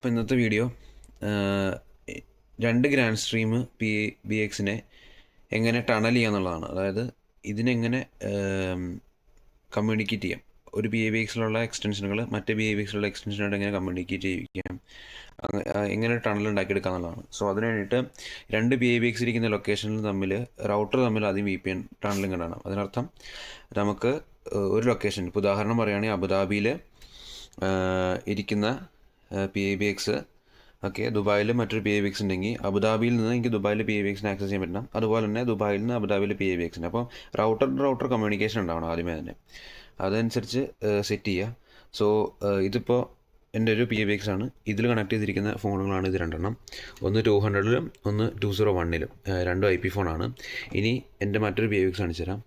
അപ്പോൾ ഇന്നത്തെ വീഡിയോ രണ്ട് ഗ്രാൻഡ് സ്ട്രീം ബി എക്സിനെ എങ്ങനെ ടണൽ ചെയ്യാന്നുള്ളതാണ്. അതായത് ഇതിനെങ്ങനെ കമ്മ്യൂണിക്കേറ്റ് ചെയ്യാം, ഒരു ബി എ ബി എക്സിലുള്ള എക്സ്റ്റൻഷനുകൾ മറ്റേ ബി എ ബി എക്സിലുള്ള എക്സ്റ്റൻഷനോട് എങ്ങനെ കമ്മ്യൂണിക്കേറ്റ് ചെയ്യിക്കാം, എങ്ങനെ ടണൽ ഉണ്ടാക്കിയെടുക്കുക എന്നുള്ളതാണ്. സോ അതിന് വേണ്ടിയിട്ട് രണ്ട് ബി എ ബി എക്സ് ഇരിക്കുന്ന ലൊക്കേഷനിൽ തമ്മിൽ റൗട്ടർ തമ്മിൽ ആദ്യം വി പി എൻ ടണലിംഗ് ഉണ്ടാകണം. അതിനർത്ഥം നമുക്ക് ഒരു ലൊക്കേഷൻ, ഇപ്പോൾ ഉദാഹരണം പറയുകയാണെങ്കിൽ അബുദാബിയിൽ ഇരിക്കുന്ന P A B X okay, ദുബായിൽ മറ്റൊരു പി എ ബി എക്സ് ഉണ്ടെങ്കിൽ അബുദാബിയിൽ നിന്ന് എനിക്ക് ദുബായിൽ പി എ ബി എക്സിനെ ആക്സസ് ചെയ്യാൻ പറ്റണം. അതുപോലെ തന്നെ ദുബായിൽ നിന്ന് അബുദാബിയിൽ പി എ ബി എക്സിന്. അപ്പോൾ റൗട്ടർ കമ്മ്യൂണിക്കേഷൻ ഉണ്ടാവണം ആദ്യമേ തന്നെ. അതനുസരിച്ച് സെറ്റ് ചെയ്യുക. സോ ഇതിപ്പോൾ എൻ്റെ ഒരു പി എ ബി എക്സ് ആണ്. ഇതിൽ കണക്ട് ചെയ്തിരിക്കുന്ന ഫോണുകളാണ് ഇത് രണ്ടെണ്ണം. ഒന്ന് 200-ലും ഒന്ന് 201-ലും, രണ്ടും ഐ പി ഫോണാണ്. ഇനി എൻ്റെ മറ്റൊരു പി എ ബി എക്സ് കാണിച്ചു തരാം.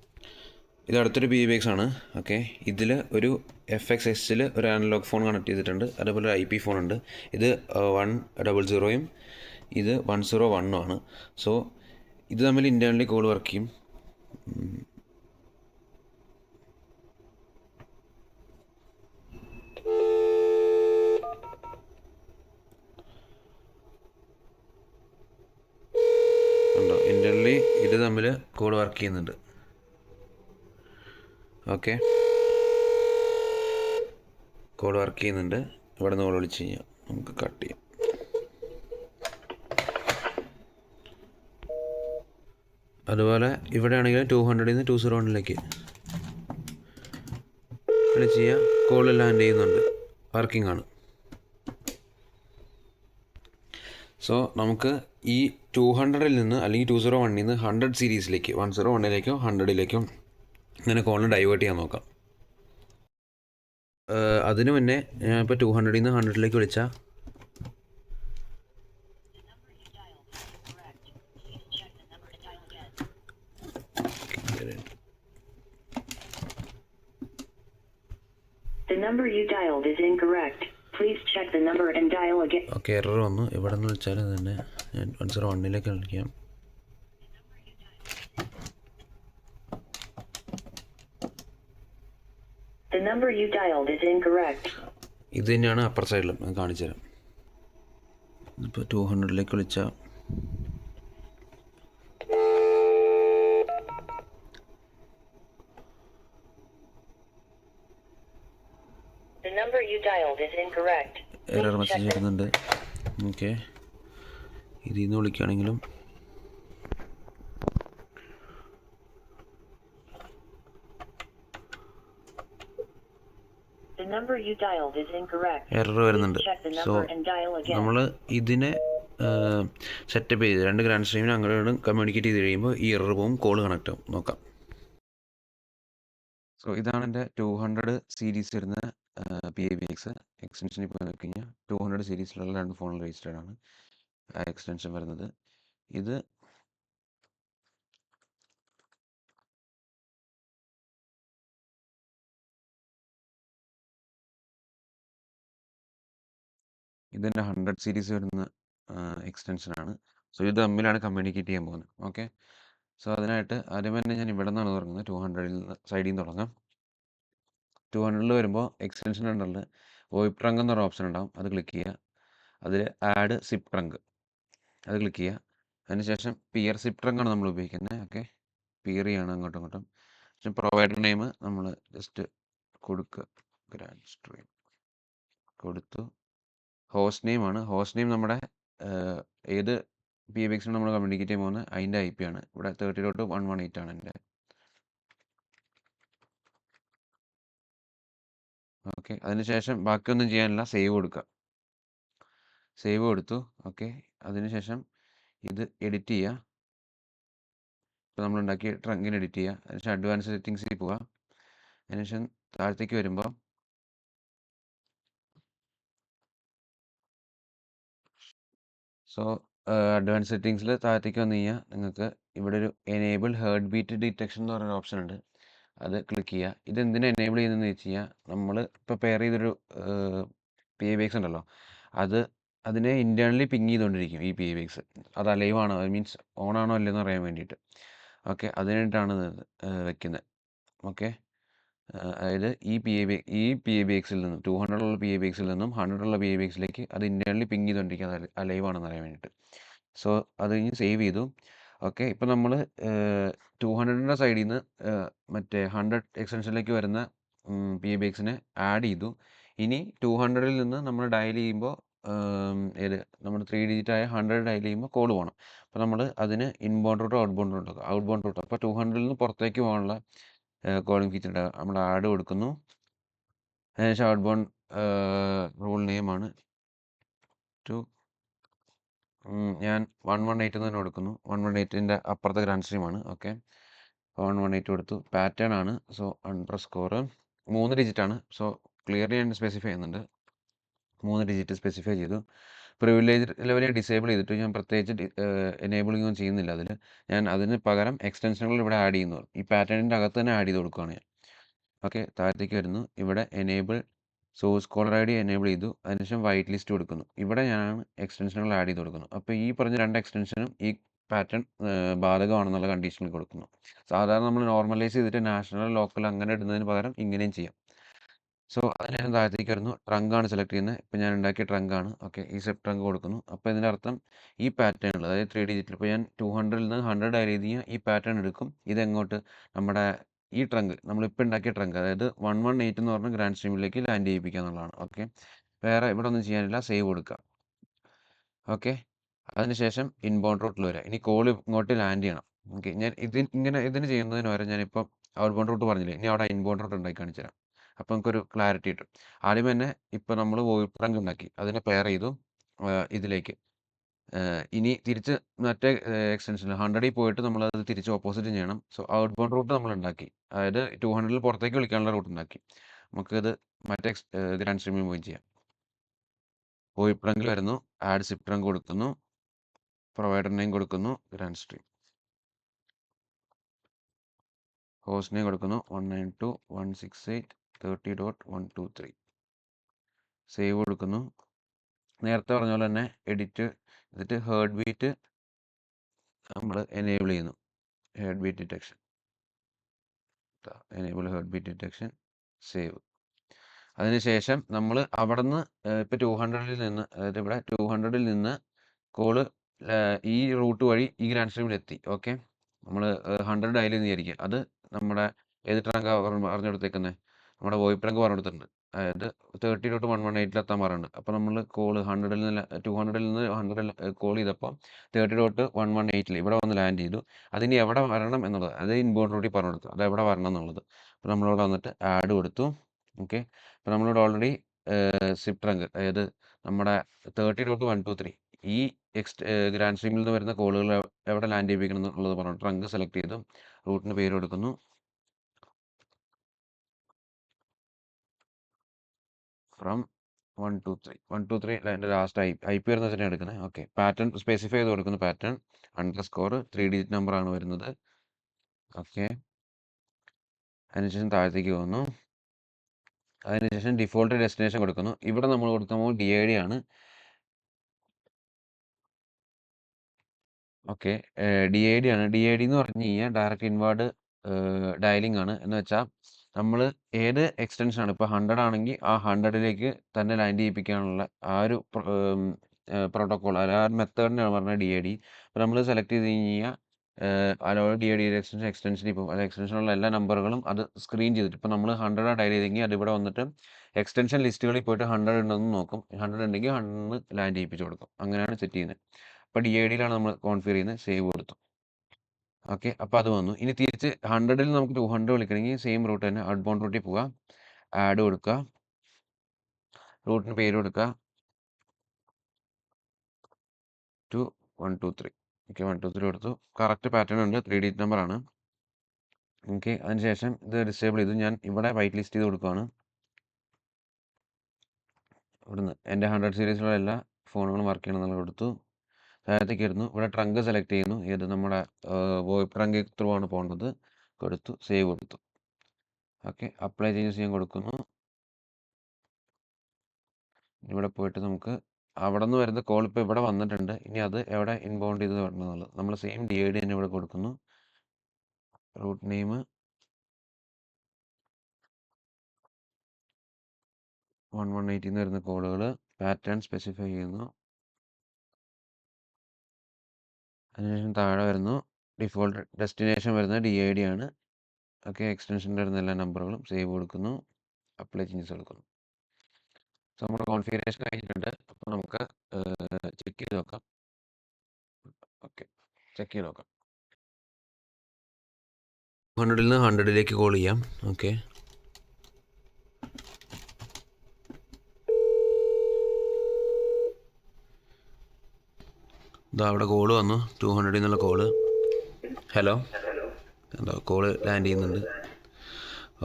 ഇത് അടുത്തൊരു പി എ ബി എക്സ് ആണ്. ഓക്കെ, ഇതിൽ ഒരു FXS-ൽ ഒരു അനലോഗ് ഫോൺ കണക്ട് ചെയ്തിട്ടുണ്ട്. അതേപോലെ ഒരു ഐ പി ഫോൺ ഉണ്ട്. ഇത് 100-യും ഇത് 101-ഉം ആണ്. സോ ഇത് തമ്മിൽ ഇൻറ്റേർണലി കോൾ വർക്ക് ചെയ്യും. ഉണ്ടോ, ഇൻറ്റേർണലി ഇത് തമ്മിൽ കോൾ വർക്ക് ചെയ്യുന്നുണ്ട്. ഓക്കെ, കോൾ വർക്ക് ചെയ്യുന്നുണ്ട്. ഇവിടെ നിന്ന് കോൾ വിളിച്ച് കഴിഞ്ഞാൽ നമുക്ക് കട്ട് ചെയ്യാം. അതുപോലെ ഇവിടെ ആണെങ്കിൽ 200-ൽ നിന്ന് 201-ലേക്ക് വിളിച്ച് ചെയ്യാം. കോൾ ലാൻഡ് ചെയ്യുന്നുണ്ട്, വർക്കിംഗ് ആണ്. സോ നമുക്ക് ഈ 200-ൽ നിന്ന് അല്ലെങ്കിൽ 201-ൽ നിന്ന് 100 സീരീസിലേക്ക് 101-ലേക്കോ 100-ലേക്കോ ഇങ്ങനെ കോളിന് ഡൈവേർട്ട് ചെയ്യാൻ നോക്കാം. അതിന് മുന്നേ ഞാൻ ഇപ്പോൾ 200-ൽ നിന്ന് 100-ലേക്ക് വിളിച്ചാൽ The number you dialed is incorrect. Please check the number and dial again. Okay, error വന്നു. ഇവിടെ നിന്ന് വിളിച്ചാൽ തന്നെ ഞാൻ 101-ലേക്ക് വിളിക്കാം. The number you dialed is incorrect. ഇത് തന്നെയാണ് അപ്പർ സൈഡിലും, ഞാൻ കാണിച്ചു തരാം. ഇപ്പോൾ 200-ലേക്ക് വിളിച്ചാൽ The number you dialed is incorrect. Error message വരുന്നുണ്ട്. ഓക്കെ, ഇതിൽ നിന്ന് വിളിക്കുകയാണെങ്കിലും The number you dialed is incorrect. Error വരുന്നുണ്ട്. Check the so number and dial again. നമ്മൾ ഇതിനെ സെറ്റപ്പ് ചെയ്ത് രണ്ട് ഗ്രാൻഡ് സ്ട്രീമിനെ അങ്ങോട്ട് കമ്മ്യൂണിക്കേറ്റ് ചെയ്ത് കഴിയുമ്പോൾ ഈ എറർ പോവും, കോൾ കണക്ട് ആവും. നോക്കാം. സോ ഇതാണ് എൻ്റെ 200 സീരീസ് വരുന്ന P A B X extension. ഇപ്പോൾ നോക്കി കഴിഞ്ഞാൽ 200 സീരീസിലുള്ള രണ്ട് ഫോണിൽ രജിസ്റ്റേർഡ് ആണ് എക്സ്റ്റൻഷൻ വരുന്നത്. ഇത് ഇതിൻ്റെ 100 സീരീസ് വരുന്ന എക്സ്റ്റൻഷനാണ്. സോ ഇത് തമ്മിലാണ് കമ്മ്യൂണിക്കേറ്റ് ചെയ്യാൻ പോകുന്നത്. ഓക്കെ, സോ അതിനായിട്ട് ആദ്യം തന്നെ ഞാൻ ഇവിടെ നിന്നാണ് തുടങ്ങുന്നത്. 200-ൽ സൈഡിൽ നിന്ന് തുടങ്ങാം. 200-ൽ വരുമ്പോൾ എക്സ്റ്റൻഷൻ ഉണ്ടല്ലോ, വോയിപ്പ് ട്രങ്ക് എന്നൊരു ഓപ്ഷൻ ഉണ്ടാവും. അത് ക്ലിക്ക് ചെയ്യുക. അതിൽ ആഡ് സിപ്പ് ട്രങ്ക് അത് ക്ലിക്ക് ചെയ്യുക. അതിനുശേഷം പിയർ സിപ്പ് ട്രങ്ക് ആണ് നമ്മൾ ഉപയോഗിക്കുന്നത്. ഓക്കെ, പിയർ ചെയ്യാണ് അങ്ങോട്ടും ഇങ്ങോട്ടും. പക്ഷേ പ്രൊവൈഡർ നെയിം നമ്മൾ ജസ്റ്റ് കൊടുക്കുക, ഗ്രാൻഡ് സ്ട്രീം കൊടുത്തു. ഹോസ്റ്റ് നെയിം ആണ്. ഹോസ്റ്റ് നെയിം നമ്മുടെ ഏത് പി എ ബി എക്സിന് നമ്മൾ കമ്മ്യൂണിക്കേറ്റ് ചെയ്യാൻ പോകുന്നത് അതിൻ്റെ IP ആണ്. ഇവിടെ 30.118 ആണ് എൻ്റെ. ഓക്കെ, അതിനുശേഷം ബാക്കിയൊന്നും ചെയ്യാനില്ല, സേവ് കൊടുക്കുക. സേവ് കൊടുത്തു. ഓക്കെ, അതിനുശേഷം ഇത് എഡിറ്റ് ചെയ്യുക. ഇപ്പോൾ നമ്മൾ ഉണ്ടാക്കിയ ട്രങ്കിന് എഡിറ്റ് ചെയ്യുക. അതിനുശേഷം അഡ്വാൻസ് സെറ്റിങ്സിൽ പോവുക. അതിനുശേഷം താഴത്തേക്ക് വരുമ്പോൾ അഡ്വാൻസ് സെറ്റിങ്സിൽ താഴത്തേക്ക് വന്നു കഴിഞ്ഞാൽ നിങ്ങൾക്ക് ഇവിടെ ഒരു എനേബിൾ ഹേർട്ട് ബീറ്റ് ഡിറ്റക്ഷൻ എന്ന് പറയുന്ന ഓപ്ഷൻ ഉണ്ട്. അത് ക്ലിക്ക് ചെയ്യുക. ഇത് എന്തിനാ എനേബിൾ ചെയ്യുന്നതെന്ന് വെച്ച് കഴിഞ്ഞാൽ നമ്മൾ ഇപ്പോൾ പെയർ ചെയ്തൊരു പി എ ബി എക്സ് ഉണ്ടല്ലോ, അതിനെ ഇൻറ്റേർണലി പിങ് ചെയ്തുകൊണ്ടിരിക്കും ഈ പി എ ബി എക്സ്. അത് അലൈവ് ആണോ, മീൻസ് ഓൺ ആണോ അല്ലെന്ന് അറിയാൻ വേണ്ടിയിട്ട്. ഓക്കെ, അതിനായിട്ടാണ് വെക്കുന്നത്. ഓക്കെ, അതായത് ഈ PABXൽ നിന്നും 200 ഉള്ള PABXൽ നിന്നും 100 ഉള്ള PABXലേക്ക് അത് ഇന്റേണലി പിങ് ചെയ്തുകൊണ്ടിരിക്കുക അത് അലൈവ് ആണെന്ന് അറിയാൻ വേണ്ടിയിട്ട്. സോ അത് കഴിഞ്ഞ് സേവ് ചെയ്തു. ഓക്കെ, ഇപ്പം നമ്മൾ 200ൻ്റെ സൈഡിൽ നിന്ന് മറ്റേ 100 എക്സ്റ്റൻഷനിലേക്ക് വരുന്ന PABXനെ ആഡ് ചെയ്തു. ഇനി 200ൽ നിന്ന് നമ്മൾ ഡയൽ ചെയ്യുമ്പോൾ ഏത് നമ്മുടെ 3 ഡിജിറ്റ് ആയ 100 ഡയൽ ചെയ്യുമ്പോൾ കോഡ് പോകണം. അപ്പോൾ നമ്മൾ അതിന് ഇൻബൗണ്ട് റൂട്ടോ ഔട്ട്ബൗണ്ട് റൂട്ടോ അപ്പോൾ 200ൽ നിന്ന് പുറത്തേക്ക് പോകാനുള്ള കോളിംഗ് ഫീച്ചർ നമ്മൾ ആഡ് കൊടുക്കുന്നു. അതിനുശേഷം ഔട്ട്ബൗണ്ട് റൂൾ നെയിമാണ് ഞാൻ 118 എന്ന് തന്നെ കൊടുക്കുന്നു. 118ൻ്റെ അപ്പുറത്തെ ഗ്രാൻഡ് സ്ട്രീമാണ്. ഓക്കെ, 118 കൊടുത്തു. പാറ്റേൺ ആണ്, സോ അണ്ടർസ്കോർ 3 ഡിജിറ്റ് ആണ്. സോ ക്ലിയർലി ഞാൻ സ്പെസിഫൈ ചെയ്യുന്നുണ്ട്, 3 ഡിജിറ്റ് സ്പെസിഫൈ ചെയ്തു. പ്രിവിലേജ് ലെവൽ ഡിസേബിൾ ചെയ്തിട്ട് ഞാൻ പ്രത്യേകിച്ച് എനേബിളിംഗ് ഒന്നും ചെയ്യുന്നില്ല അതിൽ. ഞാൻ അതിന് പകരം എക്സ്റ്റൻഷനുകൾ ഇവിടെ ആഡ് ചെയ്യുന്നു. ഈ പാറ്റേണിൻ്റെ അകത്ത് തന്നെ ആഡ് ചെയ്ത് കൊടുക്കുകയാണ് ഞാൻ. ഓക്കെ, താഴത്തേക്ക് വരുന്നു. ഇവിടെ enable source collar I D enable ചെയ്തു. അതിനുശേഷം വൈറ്റ് ലിസ്റ്റ് കൊടുക്കുന്നു. ഇവിടെ ഞാൻ എക്സ്റ്റൻഷനുകൾ ആഡ് ചെയ്ത് കൊടുക്കുന്നു. അപ്പോൾ ഈ പറഞ്ഞ 2 എക്സ്റ്റൻഷനും ഈ പാറ്റേൺ ബാധകമാണെന്നുള്ള കണ്ടീഷനിൽ കൊടുക്കുന്നു. സാധാരണ നമ്മൾ നോർമലൈസ് ചെയ്തിട്ട് നാഷണൽ ലോക്കൽ അങ്ങനെ ഇടുന്നതിന് പകരം ഇങ്ങനെയും ചെയ്യാം. സോ അതിന് ഞാൻ താഴത്തേക്ക് വരുന്നു. ട്രങ്കാണ് സെലക്ട് ചെയ്യുന്നത്. ഇപ്പോൾ ഞാൻ ഉണ്ടാക്കിയ ട്രങ്കാണ്. ഓക്കെ, ഈ സെപ് ട്രങ്ക് കൊടുക്കുന്നു. അപ്പോൾ ഇതിൻ്റെ അർത്ഥം ഈ പാറ്റേണിൽ, അതായത് 3 ഡിജിറ്റിൽ ഇപ്പോൾ ഞാൻ 200ൽ നിന്ന് 100 ഡയൽ ചെയ്ത് കഴിഞ്ഞാൽ ഈ പാറ്റേൺ എടുക്കും. ഇതെങ്ങോട്ട് നമ്മുടെ ഈ ട്രങ്ക് നമ്മളിപ്പോൾ ഉണ്ടാക്കിയ ട്രങ്ക്, അതായത് 118 എന്ന് പറഞ്ഞ ഗ്രാൻഡ് സ്ട്രീമിലേക്ക് ലാൻഡ് ചെയ്യിപ്പിക്കുക എന്നുള്ളതാണ്. ഓക്കെ, വേറെ ഇവിടെ ഒന്നും ചെയ്യാനില്ല. സേവ് കൊടുക്കുക. ഓക്കെ, അതിനുശേഷം ഇൻബൗണ്ട് റൂട്ടിൽ വരിക. ഇനി കോൾ ഇങ്ങോട്ട് ലാൻഡ് ചെയ്യണം. ഓക്കെ, ഞാൻ ഇതിന് ചെയ്യുന്നതിന് പകരം ഞാനിപ്പോൾ ഔട്ട്ബൗണ്ട് റൂട്ട് പറഞ്ഞില്ലേ, ഇനി അവിടെ ഇൻബൗണ്ട് റൂട്ട് ഉണ്ടാക്കി കാണിച്ചു തരാം. അപ്പോൾ നമുക്കൊരു ക്ലാരിറ്റി കിട്ടും. ആദ്യം തന്നെ ഇപ്പോൾ നമ്മൾ വോയിസ് ട്രങ്ക് ഉണ്ടാക്കി അതിനെ പെയർ ചെയ്തു ഇതിലേക്ക്. ഇനി തിരിച്ച് മറ്റേ എക്സ്റ്റൻഷനിൽ 100ൽ പോയിട്ട് നമ്മളത് തിരിച്ച് ഓപ്പോസിറ്റ് ചെയ്യണം. സോ ഔട്ട്ബൗണ്ട് റൂട്ട് നമ്മൾ ഉണ്ടാക്കി, അതായത് 200ൽ പുറത്തേക്ക് വിളിക്കാനുള്ള റൂട്ട് ഉണ്ടാക്കി. നമുക്കിത് മറ്റേ ഗ്രാൻഡ് സ്ട്രീമിൽ പോയി ചെയ്യാം. വോയിസ് ട്രങ്കിൽ വരുന്നു, ആഡ് സിപ്പ് ട്രങ്ക് കൊടുക്കുന്നു, പ്രൊവൈഡർ നെയിം കൊടുക്കുന്നു, ഗ്രാൻഡ് സ്ട്രീം ഹോസ്റ്റ് നെയിം കൊടുക്കുന്നു 192.168.30.123. സേവ് കൊടുക്കുന്നു. നേരത്തെ പറഞ്ഞ പോലെ തന്നെ എഡിറ്റ് എന്നിട്ട് ഹേർഡ് ബീറ്റ് നമ്മൾ എനേബിൾ ചെയ്യുന്നു. Heard beat detection, enable heard beat detection, save. അതിനുശേഷം നമ്മൾ അവിടെ നിന്ന് ഇപ്പോൾ 200ൽ നിന്ന്, അതായത് ഇവിടെ 200ൽ നിന്ന് കോള് ഈ റൂട്ട് വഴി ഈ ഗ്രാൻഡ് സ്ട്രീമിൽ എത്തി. ഓക്കെ, നമ്മൾ 100 ഡയൽ എന്ന് വിചാരിക്കുക. അത് നമ്മുടെ ഏത് ട്രങ്കാ പറഞ്ഞു കൊടുത്തേക്കുന്നത്, നമ്മുടെ വോയിസ് ട്രങ്ക് പറഞ്ഞു കൊടുത്തിട്ടുണ്ട്. അതായത് 30.118 എത്താൻ പറയുന്നുണ്ട്. അപ്പോൾ നമ്മൾ കോള് 200ൽ നിന്ന് 100 കോൾ ചെയ്തപ്പോൾ 30.118 ഇവിടെ വന്ന് ലാൻഡ് ചെയ്തു. അതിനി എവിടെ വരണം എന്നുള്ളത്, അത് ഇൻബൗണ്ട് റൂട്ടിൽ പറഞ്ഞു കൊടുത്തു, അത് എവിടെ വരണം എന്നുള്ളത്. അപ്പോൾ നമ്മളിവിടെ വന്നിട്ട് ആഡ് കൊടുത്തു. ഓക്കെ, അപ്പോൾ നമ്മളിവിടെ ഓൾറെഡി സിപ്പ് ട്രങ്ക്, അതായത് നമ്മുടെ 30.123 ഈ ഗ്രാൻഡ് സ്ട്രീമിൽ നിന്ന് വരുന്ന കോളുകൾ എവിടെ ലാൻഡ് ചെയ്യിപ്പിക്കണം എന്നുള്ളത് പറഞ്ഞു ട്രങ്ക് സെലക്ട് ചെയ്തു. റൂട്ടിന് പേര് കൊടുക്കുന്നു, ഫ്രം 123 അതിൻ്റെ ലാസ്റ്റ് IP വരുന്ന വെച്ചിട്ടാണ് എടുക്കുന്നത്. ഓക്കെ, പാറ്റേൺ സ്പെസിഫൈ ചെയ്ത് കൊടുക്കുന്നു. പാറ്റേൺ അണ്ടർസ്കോർ 3 ഡിജിറ്റ് നമ്പർ ആണ് വരുന്നത്. ഓക്കെ, അതിനുശേഷം താഴത്തേക്ക് പോകുന്നു. അതിനുശേഷം ഡിഫോൾട്ട് ഡെസ്റ്റിനേഷൻ കൊടുക്കുന്നു. ഇവിടെ നമ്മൾ കൊടുക്കുമ്പോൾ DID ആണ്. ഓക്കെ, DID ആണ്. DID എന്ന് പറഞ്ഞു കഴിഞ്ഞാൽ ഡയറക്റ്റ് ഇൻവേർഡ് ഡയലിംഗ് ആണ്. എന്ന് വെച്ചാൽ നമ്മൾ ഏത് എക്സ്റ്റൻഷൻ ആണ്, ഇപ്പോൾ 100 ആണെങ്കിൽ ആ 100ലേക്ക് തന്നെ ലാൻഡ് ചെയ്യിപ്പിക്കാനുള്ള ആ ഒരു പ്രോട്ടോക്കോൾ, ആ ഒരു മെത്തേഡിനാണ് പറഞ്ഞത് DID. അപ്പോൾ നമ്മൾ സെലക്ട് ചെയ്ത് കഴിഞ്ഞാൽ അലോ DID എക്സ്റ്റൻഷനിൽ പോകും. അത് എക്സ്റ്റൻഷനുള്ള എല്ലാ നമ്പറുകളും അത് സ്ക്രീൻ ചെയ്തിട്ട്, ഇപ്പോൾ നമ്മൾ 100 ഡയൽ ചെയ്തെങ്കിൽ അത് ഇവിടെ വന്നിട്ട് എക്സ്റ്റൻഷൻ ലിസ്റ്റുകളിൽ പോയിട്ട് 100 ഉണ്ടെന്ന് നോക്കും. 100 ഉണ്ടെങ്കിൽ 100 ലാൻഡ് ചെയ്യിപ്പിച്ച് കൊടുക്കും. അങ്ങനെയാണ് സെറ്റ് ചെയ്യുന്നത്. അപ്പോൾ DIDയിലാണ് നമ്മൾ കോൺഫിഗർ ചെയ്യുന്നത്. സേവ് കൊടുത്തു. ഓക്കെ, അപ്പോൾ അത് വന്നു. ഇനി തിരിച്ച് 100ൽ നമുക്ക് 200 വിളിക്കണമെങ്കിൽ സെയിം റൂട്ട് തന്നെ ഔട്ട്ബൗണ്ട് റൂട്ടിൽ പോവുക, ആഡ് കൊടുക്കുക, റൂട്ടിന് പേര് കൊടുക്കുക, 123. ഓക്കെ, 123 കൊടുത്തു. കറക്റ്റ് പാറ്റേൺ ഉണ്ട്, 3 ഡിജിറ്റ് നമ്പർ ആണ്. ഓക്കെ, അതിനുശേഷം ഇത് ഡിസേബിൾ ചെയ്തു. ഞാൻ ഇവിടെ വൈറ്റ് ലിസ്റ്റ് ചെയ്ത് കൊടുക്കുകയാണ്. ഇവിടുന്ന് എൻ്റെ 100 സീരീസിലുള്ള എല്ലാ ഫോണുകളും വർക്ക് ചെയ്യണമെന്നുള്ള കൊടുത്തു. താഴത്തേക്ക് വരുന്നു. ഇവിടെ ട്രങ്ക് സെലക്ട് ചെയ്യുന്നു. ഏത് നമ്മുടെ വോയിസ് ട്രങ്ക് ത്രൂ ആണ് പോകേണ്ടത്. കൊടുത്തു, സേവ് കൊടുത്തു. ഓക്കെ, അപ്ലൈ ചേഞ്ചസ് ചെയ്യാൻ കൊടുക്കുന്നു. ഇവിടെ പോയിട്ട് നമുക്ക് അവിടെ നിന്ന് വരുന്ന കോൾ ഇപ്പോൾ ഇവിടെ വന്നിട്ടുണ്ട്. ഇനി അത് എവിടെ ഇൻബൗണ്ട് ചെയ്ത് വരണമെന്നുള്ളത് നമ്മൾ സെയിം DID തന്നെ ഇവിടെ കൊടുക്കുന്നു. റൂട്ട് നെയിം 1180 നിന്ന് വരുന്ന കോളുകൾ പാറ്റേൺ സ്പെസിഫൈ ചെയ്യുന്നു. അതിനുശേഷം താഴെ വരുന്നു ഡിഫോൾട്ട് ഡെസ്റ്റിനേഷൻ വരുന്നത് DID ആണ്. ഓക്കെ, എക്സ്റ്റൻഷൻ്റെ വരുന്ന എല്ലാ നമ്പറുകളും സേവ് കൊടുക്കുന്നു, അപ്ലൈ ചേഞ്ചസ് കൊടുക്കുന്നു. സോ നമ്മുടെ കോൺഫിഗറേഷൻ കഴിഞ്ഞിട്ടുണ്ട്. അപ്പോൾ നമുക്ക് ചെക്ക് ചെയ്ത് നോക്കാം. ഓക്കെ, ചെക്ക് ചെയ്ത് നോക്കാം. 200 നിന്ന് 100ലേക്ക് കോൾ ചെയ്യാം. ഓക്കെ, ഇതാ അവിടെ കോള് വന്നു, 200 എന്നുള്ള കോള്. ഹലോ, എന്താ കോള് ലാൻഡ് ചെയ്യുന്നുണ്ട്.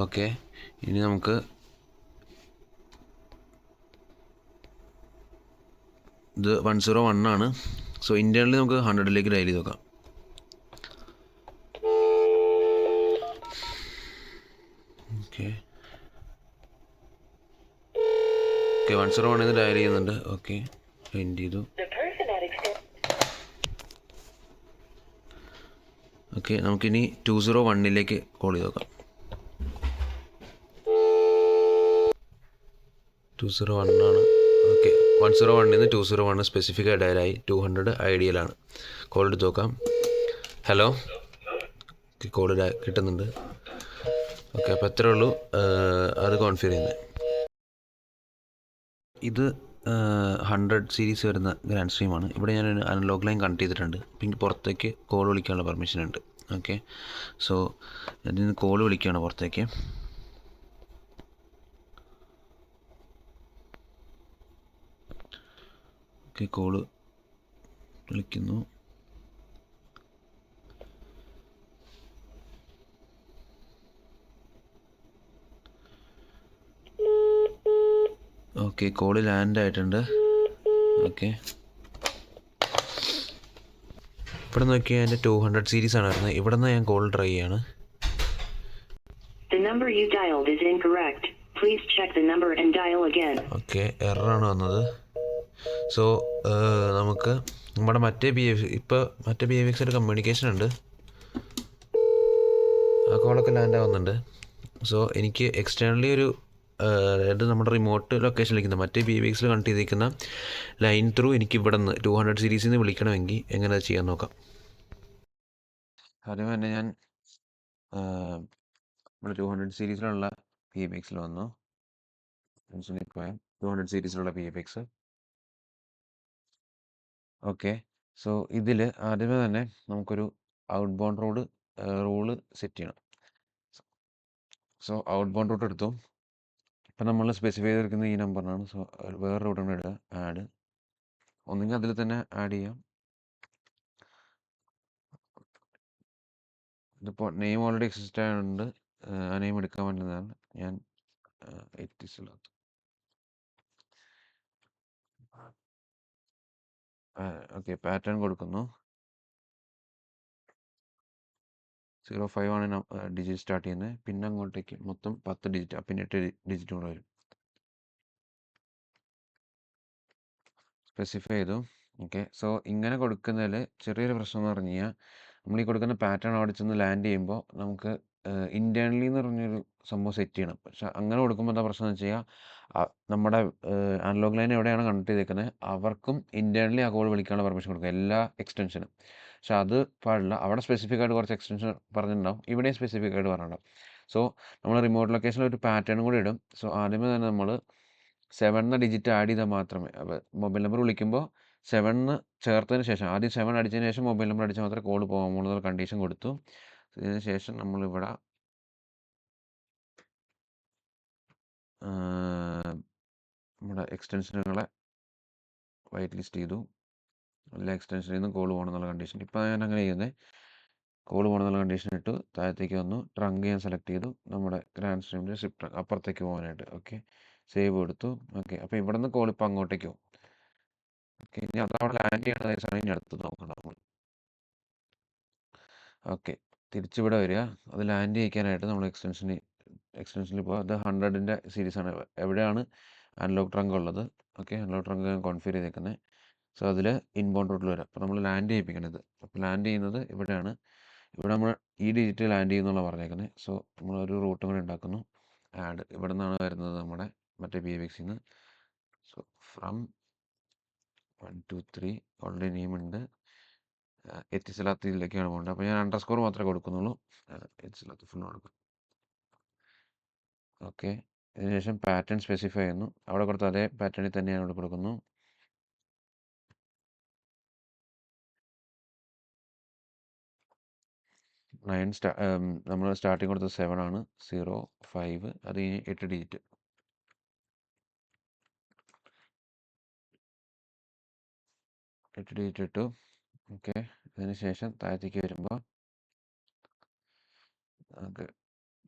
ഓക്കെ, ഇനി നമുക്ക് ഇത് 101 ആണ്. സോ ഇന്റേണലി നമുക്ക് 100ലേക്ക് ഡയൽ ചെയ്ത് നോക്കാം. ഓക്കെ, 101 എന്ന് ഡയൽ ചെയ്യുന്നുണ്ട്. ഓക്കെ, എൻഡ് ചെയ്തു. ഓക്കെ, നമുക്കിനി 201ലേക്ക് കോൾ ചെയ്ത് നോക്കാം. 201 ആണ്. ഓക്കെ, 101 നിന്ന് 201 സ്പെസിഫിക് ഡയലായി. 200 ഐഡിയലാണ്. കോൾ എടുത്ത് നോക്കാം. ഹലോ, കോൾ കിട്ടുന്നുണ്ട്. ഓക്കെ, അപ്പോൾ എത്രയേ ഉള്ളൂ അത് കോൺഫിഗർ ചെയ്യുന്നത്. ഇത് 100 സീരീസ് വരുന്ന ഗ്രാൻഡ് സ്ട്രീമാണ്. ഇവിടെ ഞാൻ അനലോഗ് ലൈൻ കണക്ട് ചെയ്തിട്ടുണ്ട്. പിന്നെ പുറത്തേക്ക് കോൾ വിളിക്കാനുള്ള പെർമിഷൻ ഉണ്ട്. ഓക്കെ, സോ ഇതിൽ നിന്ന് കോൾ വിളിക്കുകയാണ് പുറത്തേക്ക്. ഓക്കെ, കോള് വിളിക്കുന്നു. ഓക്കെ, കോള് ലാൻഡ് ആയിട്ടുണ്ട്. ഓക്കെ, ഇവിടെ നോക്കിയാൽ എൻ്റെ 200 സീരീസ് ആണ് വരുന്നത്. ഇവിടെ നിന്ന് ഞാൻ കോൾ ട്രൈ ചെയ്യാണ്. The number you dialed is incorrect. Please check the number and dial again. Okay, എററാണ് വന്നത്. സോ നമുക്ക് നമ്മുടെ മറ്റേ BAVX ഒരു കമ്മ്യൂണിക്കേഷൻ ഉണ്ട്. ആ കോളൊക്കെ ലാൻഡ് ആവുന്നുണ്ട്. സോ എനിക്ക് എക്സ്റ്റേണലി ഒരു അതായത് നമ്മുടെ റിമോട്ട് ലൊക്കേഷനിലിരിക്കുന്ന മറ്റേ BAVX കണക്ട് ചെയ്തിരിക്കുന്ന ലൈൻ ത്രൂ എനിക്ക് ഇവിടെ നിന്ന് 200 സീരീസിൽ നിന്ന് വിളിക്കണമെങ്കിൽ എങ്ങനെ അത് ചെയ്യാൻ നോക്കാം. ആദ്യം തന്നെ ഞാൻ നമ്മുടെ 200 സീരീസിലുള്ള BAVX വന്നു. 200 സീരീസിലുള്ള BAVX. ഓക്കെ, സോ ഇതിൽ ആദ്യമേ തന്നെ നമുക്കൊരു ഔട്ട് ബൗണ്ട് റൂള് സെറ്റ് ചെയ്യണം. സോ ഔട്ട് ബൗണ്ട് റൂട്ട് എടുത്തു. ഇപ്പം നമ്മൾ സ്പെസിഫൈ ചെയ്തിരിക്കുന്ന ഈ നമ്പറിനാണ്. സോ വേറെ റൂട്ട് കൂടെ ഇടുക, ആഡ്. ഒന്നുകിൽ അതിൽ തന്നെ ആഡ് ചെയ്യാം. ഇതിപ്പോൾ നെയിം ഓൾറെഡി എക്സിസ്റ്റ് ആയതുകൊണ്ട് ആ നെയിം എടുക്കാൻ വേണ്ടതാണ് ഞാൻ എത്തിസുള്ളത്. ഓക്കെ, പാറ്റേൺ കൊടുക്കുന്നു. 05 ആണ് ഡിജിറ്റ് സ്റ്റാർട്ട് ചെയ്യുന്നത്. പിന്നെ അങ്ങോട്ടേക്ക് മൊത്തം 10 ഡിജിറ്റ്, പിന്നെ 8 ഡിജിറ്റ് കൂടെ വരും. സ്പെസിഫൈ ചെയ്തു. ഓക്കെ, സോ ഇങ്ങനെ കൊടുക്കുന്നതിൽ ചെറിയൊരു പ്രശ്നം എന്ന് പറഞ്ഞു കഴിഞ്ഞാൽ നമ്മൾ ഈ കൊടുക്കുന്ന പാറ്റേൺ അവിടെ ചെന്ന് ലാൻഡ് ചെയ്യുമ്പോൾ നമുക്ക് ഇൻറ്റേർണലി എന്ന് പറഞ്ഞൊരു സംഭവം സെറ്റ് ചെയ്യണം. പക്ഷെ അങ്ങനെ കൊടുക്കുമ്പോൾ എന്താ പ്രശ്നം എന്ന് വെച്ച് കഴിഞ്ഞാൽ നമ്മുടെ അനലോഗ് ലൈൻ എവിടെയാണ് കണക്ട് ചെയ്തേക്കുന്നത് അവർക്കും ഇൻറ്റേർണലി ആ കോൾ വിളിക്കാനുള്ള പെർമിഷൻ കൊടുക്കുക, എല്ലാ എക്സ്റ്റൻഷനും. പക്ഷെ അത് പാടില്ല. അവിടെ സ്പെസിഫിക് ആയിട്ട് കുറച്ച് എക്സ്റ്റൻഷൻ പറഞ്ഞിട്ടുണ്ടാവും, ഇവിടെയും സ്പെസിഫിക് ആയിട്ട് പറഞ്ഞിട്ടുണ്ടാവും. സോ നമ്മൾ റിമോട്ട് ലൊക്കേഷനിൽ ഒരു പാറ്റേൺ കൂടി ഇടും. സോ ആദ്യമേ തന്നെ നമ്മൾ 7 ഡിജിറ്റ് ആഡ് ചെയ്താൽ മാത്രമേ മൊബൈൽ നമ്പർ വിളിക്കുമ്പോൾ 7 ചേർത്തതിന് ശേഷം, ആദ്യം 7 അടിച്ചതിന് ശേഷം മൊബൈൽ നമ്പർ അടിച്ചാൽ മാത്രമേ കോൾ പോകാമുള്ളൂ എന്നുള്ള കണ്ടീഷൻ കൊടുത്തു. ഇതിന് ശേഷം നമ്മളിവിടെ നമ്മുടെ എക്സ്റ്റൻഷനുകളെ വൈറ്റ് ലിസ്റ്റ് ചെയ്തു. എല്ലാ എക്സ്റ്റൻഷനിൽ നിന്നും കോൾ പോകണം എന്നുള്ള കണ്ടീഷൻ. ഇപ്പോൾ ഞാൻ അങ്ങനെ ചെയ്യുന്നത്, കോൾ പോകണം എന്നുള്ള കണ്ടീഷൻ ഇട്ടു. താഴത്തേക്ക് വന്നു, ട്രങ്ക് ഞാൻ സെലക്ട് ചെയ്തു, നമ്മുടെ ഗ്രാൻഡ് സ്ട്രീമിൻ്റെ ഷിഫ്റ്റ് ട്രങ്ക് അപ്പുറത്തേക്ക് പോകാനായിട്ട്. ഓക്കെ, സേവ് കൊടുത്തു. ഓക്കെ, അപ്പോൾ ഇവിടെ നിന്ന് കോൾ ഇപ്പോൾ അങ്ങോട്ടേക്ക് പോകും. ഓക്കെ, ഇനി അത് അവിടെ ലാൻഡ് ചെയ്യണ സമയം ഇനി അടുത്ത് നോക്കണം നമ്മൾ. ഓക്കെ, തിരിച്ചിവിടെ വരിക. അത് ലാൻഡ് ചെയ്യിക്കാനായിട്ട് നമ്മൾ എക്സ്റ്റൻഷനിൽ പോകുക. അത് 100ൻ്റെ സീരീസാണ്. എവിടെയാണ് അനലോഗ് ട്രങ്ക് ഉള്ളത്. ഓക്കെ, അനലോഗ് ട്രങ്ക് ഞാൻ കോൺഫിഗർ ചെയ്തേക്കുന്നത്. സോ അതിൽ ഇൻബൗണ്ട് റൂട്ടിൽ വരാം. അപ്പോൾ നമ്മൾ ലാൻഡ് ചെയ്യിപ്പിക്കണത്, അപ്പോൾ ലാൻഡ് ചെയ്യുന്നത് ഇവിടെയാണ്. ഇവിടെ നമ്മൾ ഈ ഡിജിറ്റ് ലാൻഡ് ചെയ്യുന്നുള്ള പറഞ്ഞേക്കുന്നത്. സോ നമ്മളൊരു റൂട്ടും കൂടെ ഉണ്ടാക്കുന്നു, ആഡ്. ഇവിടെ നിന്നാണ് വരുന്നത് നമ്മുടെ മറ്റേ BABXൽ നിന്ന്. സോ ഫ്രം 1 2 3 ഓൾറെഡി നെയിമുണ്ട്. എത്തിസലാത്തിലേക്കാണ് പോകേണ്ടത്. അപ്പോൾ ഞാൻ അണ്ടർസ്കോർ മാത്രമേ കൊടുക്കുന്നുള്ളൂ. എത്തിസലാത്ത് ഫുൾ കൊടുക്കും. ഓക്കെ, അതിനുശേഷം പാറ്റേൺ സ്പെസിഫൈ ചെയ്യുന്നു. അവിടെ കൊടുത്ത അതേ പാറ്റേണിൽ തന്നെ ഞാൻ ഇവിടെ കൊടുക്കുന്നു. നമ്മൾ സ്റ്റാർട്ടിങ് കൊടുത്തത് 7 ആണ്. 0 5 അത് കഴിഞ്ഞ് 8 ഡിജിറ്റ്. ഇട്ടു. ഓക്കെ, അതിനുശേഷം താഴത്തേക്ക് വരുമ്പോൾ നമുക്ക്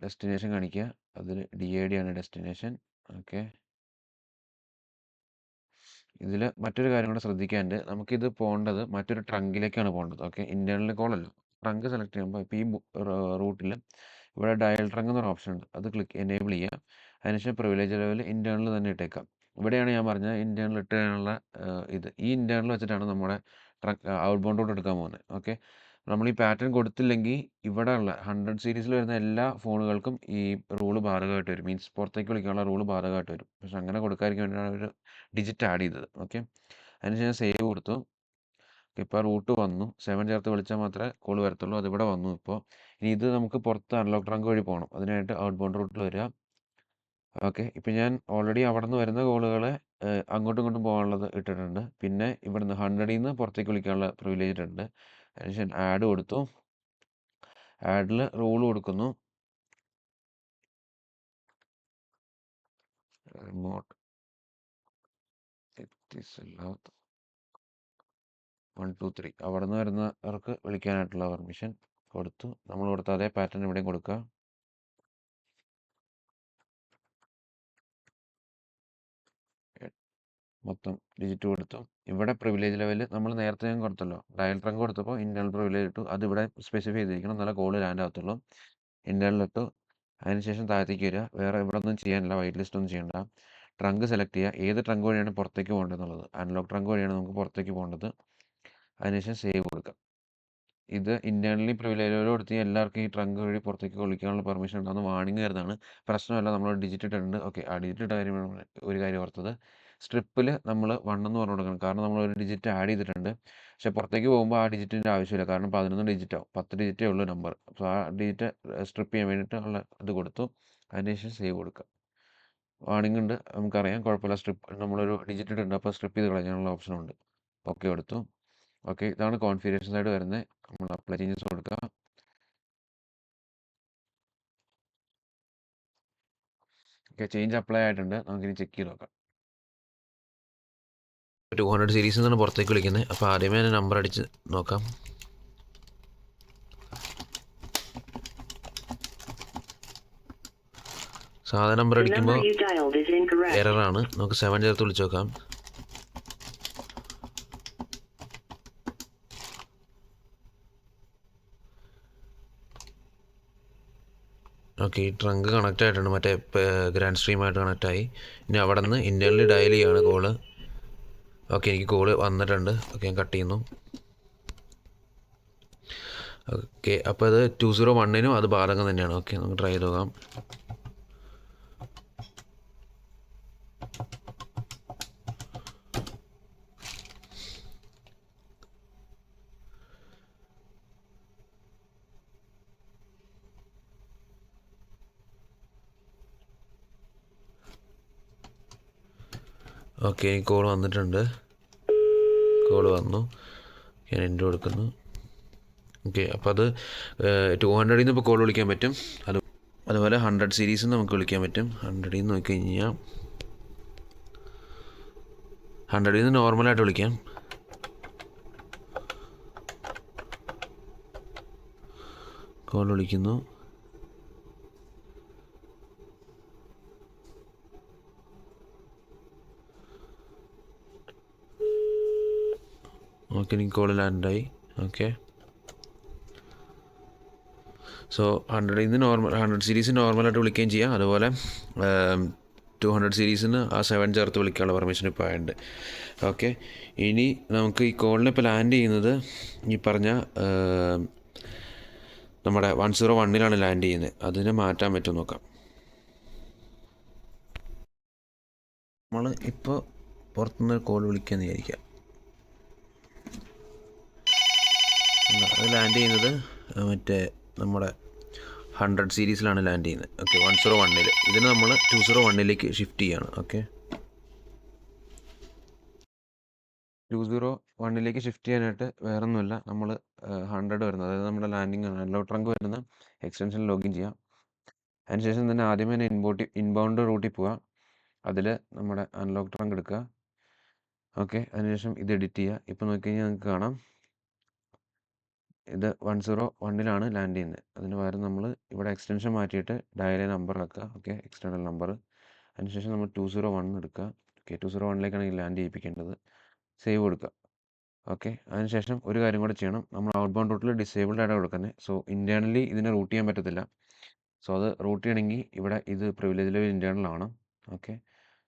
ഡെസ്റ്റിനേഷൻ കാണിക്കുക. അതിൽ DAD ആണ് ഡെസ്റ്റിനേഷൻ. ഓക്കെ, ഇതിൽ മറ്റൊരു കാര്യം കൂടെ ശ്രദ്ധിക്കാനുണ്ട്. നമുക്കിത് പോകേണ്ടത് മറ്റൊരു ട്രങ്കിലേക്കാണ് പോകേണ്ടത്. ഓക്കെ, ഇന്റേണൽ കോൾ അല്ല. ട്രങ്ക് സെലക്ട് ചെയ്യുമ്പോൾ ഇപ്പോൾ ഈ റൂട്ടിൽ ഇവിടെ ഡയൽ ട്രങ്ക് എന്നൊരു ഓപ്ഷൻ ഉണ്ട്. അത് എനേബിൾ ചെയ്യുക. അതിനുശേഷം പ്രിവിലേജ് ലെവൽ ഇന്റേണൽ തന്നെ ഇട്ടേക്കാം. ഇവിടെയാണ് ഞാൻ പറഞ്ഞത് ഇന്റേണൽ ഇട്ടാനുള്ള ഈ ഇന്റേണൽ വെച്ചിട്ടാണ് നമ്മുടെ ഔട്ട് ബൗണ്ട് റൂട്ട് എടുക്കാൻ പോകുന്നത്. ഓക്കെ, നമ്മൾ ഈ പാറ്റേൺ കൊടുത്തില്ലെങ്കിൽ ഇവിടെ ഉള്ള 100 സീരീസിൽ വരുന്ന എല്ലാ ഫോണുകൾക്കും ഈ റൂള് ബാധകമായിട്ട് വരും. മീൻസ് പുറത്തേക്ക് വിളിക്കാനുള്ള റൂള് ബാധകമായിട്ട് വരും. പക്ഷെ അങ്ങനെ കൊടുക്കാതിരിക്കാൻ വേണ്ടിയാണ് ഒരു ഡിജിറ്റ് ആഡ് ചെയ്തത്. ഓക്കെ, അതിനുശേഷം സേവ് കൊടുത്തു. ഇപ്പോൾ റൂട്ട് വന്നു. 7 ചേർത്ത് വിളിച്ചാൽ മാത്രമേ കോൾ വരത്തുള്ളൂ. അതിവിടെ വന്നു. ഇപ്പോൾ ഇനി ഇത് നമുക്ക് പുറത്ത് അൺലോക്ക് ട്രങ്ക് വഴി പോകണം. അതിനായിട്ട് ഔട്ട് ബൗണ്ട് റൂട്ടിൽ വരിക. ഓക്കെ, ഇപ്പം ഞാൻ ഓൾറെഡി അവിടെ നിന്ന് വരുന്ന കോളുകളെ അങ്ങോട്ടും ഇങ്ങോട്ടും പോകാനുള്ളത് ഇട്ടിട്ടുണ്ട്. പിന്നെ ഇവിടുന്ന് 100ൽ നിന്ന് പുറത്തേക്ക് വിളിക്കാനുള്ള പ്രിവിലേജ് ഇട്ടിട്ടുണ്ട്. അതിനുശേഷം ആഡ് കൊടുത്തു. ആഡിൽ റൂൾ കൊടുക്കുന്നു. റിമോട്ട് എത്തിസലാത്ത് 1 2 3 അവിടെ നിന്ന് വരുന്നവർക്ക് വിളിക്കാനായിട്ടുള്ള പെർമിഷൻ കൊടുത്തു. നമ്മൾ കൊടുത്ത അതേ പാറ്റേൺ ഇവിടെയും കൊടുക്കുക. മൊത്തം ഡിജിറ്റ് കൊടുത്തു. ഇവിടെ പ്രിവിലേജ് ലെവൽ നമ്മൾ നേരത്തെ ഞാൻ കൊടുത്തല്ലോ, ഡയൽ ട്രങ്ക് കൊടുത്തപ്പോൾ ഇന്റേണൽ പ്രിവിലേജ് ഇട്ടു. അത് ഇവിടെ സ്പെസിഫൈ ചെയ്തിരിക്കണം, നല്ല കോൾ ലാൻഡ് ആകത്തുള്ളൂ. ഇന്റേണൽ ഇട്ടു. അതിനുശേഷം താഴത്തേക്ക് വരിക. വേറെ ഇവിടെ ഒന്നും ചെയ്യാനില്ല, വൈറ്റ് ലിസ്റ്റ് ഒന്നും ചെയ്യണ്ട. ട്രങ്ക് സെലക്ട് ചെയ്യുക. ഏത് ട്രങ്ക് വഴിയാണ് പുറത്തേക്ക് പോകേണ്ടത് എന്നുള്ളത്. അൺലോക്ക് ട്രങ്ക് വഴിയാണ് നമുക്ക് പുറത്തേക്ക് പോകേണ്ടത്. അതിനുശേഷം സേവ് കൊടുക്കുക. ഇത് ഇന്റേണലി പ്രിവിലേജ് കൊടുത്ത് എല്ലാവർക്കും ഈ ട്രങ്ക് വഴി പുറത്തേക്ക് വിളിക്കാനുള്ള പെർമിഷൻ ഉണ്ടാകുന്ന വാണിംഗ് വരുന്നതാണ്. പ്രശ്നമല്ല, നമ്മൾ ഡിജിറ്റ് ഇട്ടിട്ടുണ്ട്. ഓക്കെ, ആ ഡിജിറ്റ് ഇട്ട കാര്യമാണ് ഒരു കാര്യം ഓർത്തത്. സ്ട്രിപ്പിൽ നമ്മൾ 1 എന്ന് പറഞ്ഞു കൊടുക്കണം. കാരണം നമ്മൾ ഒരു ഡിജിറ്റ് ആഡ് ചെയ്തിട്ടുണ്ട്. പക്ഷെ പുറത്തേക്ക് പോകുമ്പോൾ ആ ഡിജിറ്റിൻ്റെ ആവശ്യമില്ല. കാരണം 11 ഡിജിറ്റ് ആവും. 10 ഡിജിറ്റേ ഉള്ളൂ നമ്പർ. അപ്പോൾ ആ ഡിജിറ്റ് സ്ട്രിപ്പ് ചെയ്യാൻ വേണ്ടിയിട്ടുള്ള ഇത് കൊടുത്തു. അതിനുശേഷം സേവ് കൊടുക്കുക. വാണിംഗ് ഉണ്ട്, നമുക്കറിയാം, കുഴപ്പമില്ല. സ്ട്രിപ്പ് നമ്മളൊരു ഡിജിറ്റ് ഇട്ടുണ്ട്, അപ്പോൾ സ്ട്രിപ്പ് ചെയ്ത് കളയാനുള്ള ഓപ്ഷനുണ്ട്. ഓക്കെ കൊടുത്തു. ഓക്കെ, ഇതാണ് കോൺഫിഗറേഷൻ സൈഡ് വരുന്നത്. നമ്മൾ അപ്ലൈ ചേഞ്ചസ് കൊടുക്കുക. ഓക്കെ, ചേഞ്ച് അപ്ലൈ ആയിട്ടുണ്ട്. നമുക്കിനി ചെക്ക് ചെയ്ത് നോക്കാം. 200 സീരീസിൽ നിന്നാണ് പുറത്തേക്ക് വിളിക്കുന്നത്. അപ്പോൾ ആദ്യമേ തന്നെ നമ്പർ അടിച്ച് നോക്കാം. സാധാരണ നമ്പർ The അടിക്കുമ്പോൾ number you dialed is incorrect. എററാണ്. നമുക്ക് 7 ചേർത്ത് വിളിച്ച് നോക്കാം. ഓക്കെ, ഈ ട്രങ്ക് കണക്റ്റ് ആയിട്ടുണ്ട്. മറ്റേ ഗ്രാൻഡ് സ്ട്രീമായിട്ട് കണക്റ്റ് ആയി. ഇനി അവിടെ നിന്ന് ഇന്റേണലി ഡയൽ ചെയ്യാണ് കോള്. ഓക്കെ, എനിക്ക് കോള് വന്നിട്ടുണ്ട്. ഓക്കെ, ഞാൻ കട്ട് ചെയ്യുന്നു. ഓക്കെ, അപ്പോൾ അത് 201-നും അത് ബാധകം തന്നെയാണ്. ഓക്കെ, നമുക്ക് ട്രൈ ചെയ്ത് നോക്കാം. ഓക്കെ, കോൾ വന്നിട്ടുണ്ട്. കോൾ വന്നു. ഞാൻ എൻ്റെ കൊടുക്കുന്നു. ഓക്കെ, അപ്പോൾ അത് 200-ൽ നിന്ന് ഇപ്പോൾ കോൾ വിളിക്കാൻ പറ്റും. അതുപോലെ 100 സീരീസിൽ നിന്ന് നമുക്ക് വിളിക്കാൻ പറ്റും. 100-ൽ നിന്ന് നോക്കിക്കഴിഞ്ഞാൽ 100-ൽ നിന്ന് നോർമലായിട്ട് വിളിക്കാം. കോൾ വിളിക്കുന്നു. ഓക്കെ, എനിക്ക് കോൾ ലാൻഡായി. ഓക്കെ, സോ 100-ൽ നിന്ന് 100 സീരീസ് നോർമലായിട്ട് വിളിക്കുകയും ചെയ്യാം. അതുപോലെ 200 സീരീസിന് ആ 7 ചേർത്ത് വിളിക്കാനുള്ള പെർമിഷൻ ഇപ്പോൾ ആയിട്ടുണ്ട്. ഓക്കെ, ഇനി നമുക്ക് ഈ കോളിനെ ഇപ്പോൾ ലാൻഡ് ചെയ്യുന്നത് ഈ പറഞ്ഞ നമ്മുടെ 101-ലാണ് ലാൻഡ് ചെയ്യുന്നത്. അതിനെ മാറ്റാൻ പറ്റുമോ നോക്കാം. നമ്മൾ ഇപ്പോൾ പുറത്തുനിന്ന് കോൾ വിളിക്കാമെന്ന് വിചാരിക്കാം. അത് ലാൻഡ് ചെയ്യുന്നത് മറ്റേ നമ്മുടെ 100 സീരീസിലാണ് ലാൻഡ് ചെയ്യുന്നത്. ഓക്കെ, 101 ഇതിന് നമ്മൾ 201 ഷിഫ്റ്റ് ചെയ്യാണ്. ഓക്കെ, 201 ഷിഫ്റ്റ് ചെയ്യാനായിട്ട് വേറെ ഒന്നുമില്ല, നമ്മൾ 100 വരുന്നത്, അതായത് നമ്മുടെ ലാൻഡിങ് അൺലോഡ് ട്രങ്ക് വരുന്ന എക്സ്റ്റൻഷൻ ലോഗിൻ ചെയ്യാം. അതിനുശേഷം തന്നെ ആദ്യമേ തന്നെ ഇൻബൗണ്ട് റൂട്ടിൽ പോവുക, അതിൽ നമ്മുടെ അൺലോക്ക് ട്രങ്ക് എടുക്കുക. ഓക്കെ, അതിനുശേഷം ഇത് എഡിറ്റ് ചെയ്യുക. ഇപ്പോൾ നോക്കിക്കഴിഞ്ഞാൽ നിങ്ങൾക്ക് കാണാം ഇത് 101 ലാൻഡ് ചെയ്യുന്നത്. അതിന് പകരം നമ്മൾ ഇവിടെ എക്സ്റ്റൻഷൻ മാറ്റിയിട്ട് ഡയൽ നമ്പർ ആക്കുക. Okay, external number. അതിനുശേഷം നമ്മൾ 201 എടുക്കുക. ഓക്കെ, 201 ഈ ലാൻഡ് ചെയ്യിപ്പിക്കേണ്ടത്. സേവ് കൊടുക്കുക. ഓക്കെ, അതിനുശേഷം ഒരു കാര്യം കൂടെ ചെയ്യണം, നമ്മൾ ഔട്ട് ബൗണ്ട് റൂട്ടിൽ ഡിസേബിൾഡ് ആയിട്ട് കൊടുക്കുന്നത്. സോ ഇൻറ്റേർണലി ഇതിനെ റൂട്ട് ചെയ്യാൻ പറ്റത്തില്ല. സോ അത് റൂട്ട് ചെയ്യണമെങ്കിൽ ഇവിടെ ഇത് പ്രിവിലേജ് ലെവൽ ഇൻറ്റേർണൽ ആണ്. ഓക്കെ,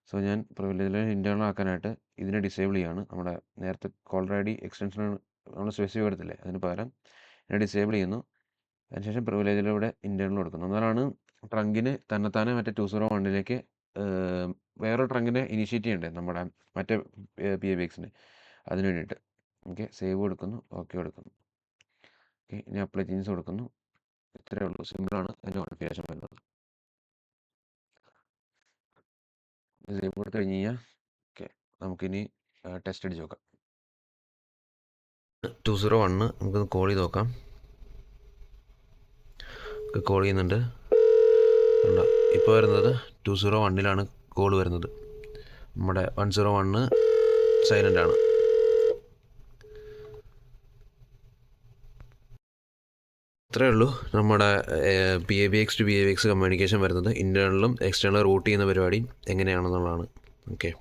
സോ ഞാൻ പ്രിവിലേജ് ലെവൽ ഇൻറ്റേർണൽ ആക്കാനായിട്ട് ഇതിനെ ഡിസേബിൾ ചെയ്യാണ്. നമ്മുടെ നേരത്തെ കോളർ ഐ ഡി എക്സ്റ്റൻഷൻ നമ്മൾ സ്പെസിഫൈ എടുത്തില്ലേ, അതിന് പകരം ഇതിനെ ഡിസേബിൾ ചെയ്യുന്നു. അതിനുശേഷം പ്രിവിലേജിലൂടെ ഇൻറ്റേർണൽ കൊടുക്കുന്നു. എന്നാലാണ് ട്രങ്കിന് തന്നെത്താനെ മറ്റേ 201 വേറൊരു ട്രങ്കിനെ ഇനിഷ്യേറ്റ് ചെയ്യണ്ടേ നമ്മുടെ മറ്റേ PABXന്, അതിന് വേണ്ടിയിട്ട്. ഓക്കെ, സേവ് കൊടുക്കുന്നു, ഓക്കെ കൊടുക്കുന്നു. ഓക്കെ, ഇനി അപ്ലൈ ചേഞ്ചസ് കൊടുക്കുന്നു. ഇത്രയേ ഉള്ളൂ, സിമ്പിളാണ് അതിൻ്റെ കോൺഫിഗറേഷൻ വരുന്നത്. സേവ് കൊടുത്ത് കഴിഞ്ഞ് കഴിഞ്ഞാൽ ഓക്കെ, നമുക്കിനി ടെസ്റ്റ് അടിച്ച് നോക്കാം. 201 നമുക്കൊന്ന് കോൾ ചെയ്ത് നോക്കാം. കോൾ ചെയ്യുന്നുണ്ട്. ഇപ്പോൾ വരുന്നത് 201 കോൾ വരുന്നത്. നമ്മുടെ 101 സൈലൻ്റ് ആണ്. ഇത്രയേ ഉള്ളൂ നമ്മുടെ PABX to PABX കമ്മ്യൂണിക്കേഷൻ വരുന്നത്. ഇൻറ്റേർണലും എക്സ്റ്റേണലും റൂട്ട് ചെയ്യുന്ന പരിപാടി എങ്ങനെയാണെന്നുള്ളതാണ്. ഓക്കെ.